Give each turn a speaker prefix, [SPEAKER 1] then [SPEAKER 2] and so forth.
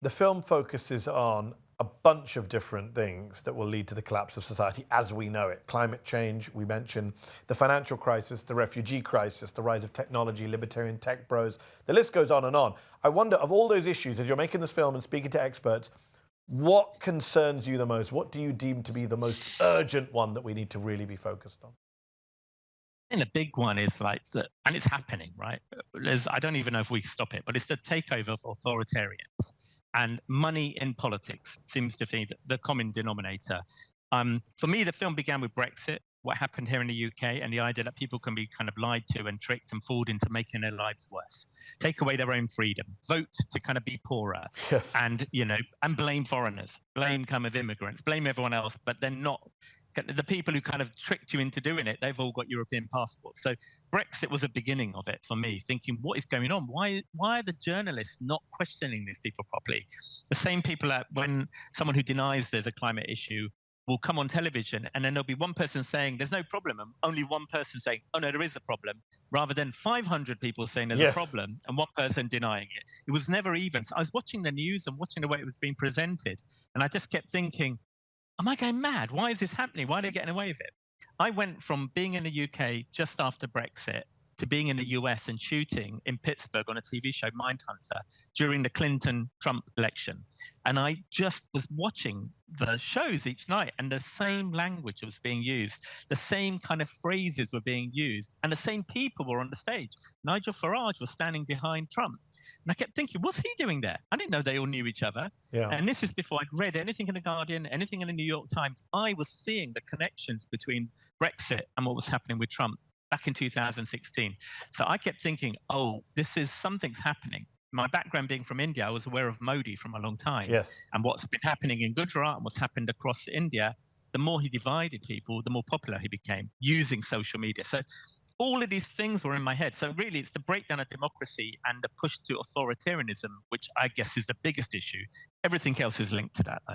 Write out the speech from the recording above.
[SPEAKER 1] The film focuses on a bunch of different things that will lead to the collapse of society as we know it. Climate change, we mentioned, the financial crisis, the refugee crisis, the rise of technology, libertarian tech bros. The list goes on and on. I wonder, of all those issues, as you're making this film and speaking to experts, what concerns you the most? What do you deem to be the most urgent one that we need to really be focused on?
[SPEAKER 2] And a big one is like that, and it's happening, right? I don't even know if we stop it, but it's the takeover of authoritarians. And money in politics seems to be the common denominator. For me, the film began with Brexit, what happened here in the UK, and the idea that people can be kind of lied to and tricked and fooled into making their lives worse, take away their own freedom, vote to kind of be poorer,
[SPEAKER 1] Yes.
[SPEAKER 2] and and blame foreigners, blame kind of immigrants, blame everyone else, but then not the people who kind of tricked you into doing it. They've all got European passports. So Brexit was a beginning of it for me, thinking, what is going on? Why are the journalists not questioning these people properly? The same people that when someone who denies there's a climate issue will come on television, and then there'll be one person saying there's no problem, and only one person saying, oh no, there is a problem, rather than 500 people saying there's a problem and one person denying it. It was never even. So I was watching the news and watching the way it was being presented, and I just kept thinking, am I going mad? Why is this happening? Why are they getting away with it? I went from being in the UK just after Brexit to being in the US and shooting in Pittsburgh on a TV show, Mindhunter, during the Clinton-Trump election. And I just was watching the shows each night, and the same language was being used, the same kind of phrases were being used, and the same people were on the stage. Nigel Farage was standing behind Trump. And I kept thinking, what's he doing there? I didn't know they all knew each other.
[SPEAKER 1] Yeah.
[SPEAKER 2] And this is before I'd read anything in The Guardian, anything in the New York Times. I was seeing the connections between Brexit and what was happening with Trump back in 2016. So I kept thinking, oh, something's happening. My background being from India, I was aware of Modi from a long time.
[SPEAKER 1] Yes.
[SPEAKER 2] And what's been happening in Gujarat and what's happened across India, the more he divided people, the more popular he became using social media. So all of these things were in my head. So really, it's the breakdown of democracy and the push to authoritarianism, which I guess is the biggest issue. Everything else is linked to that, though.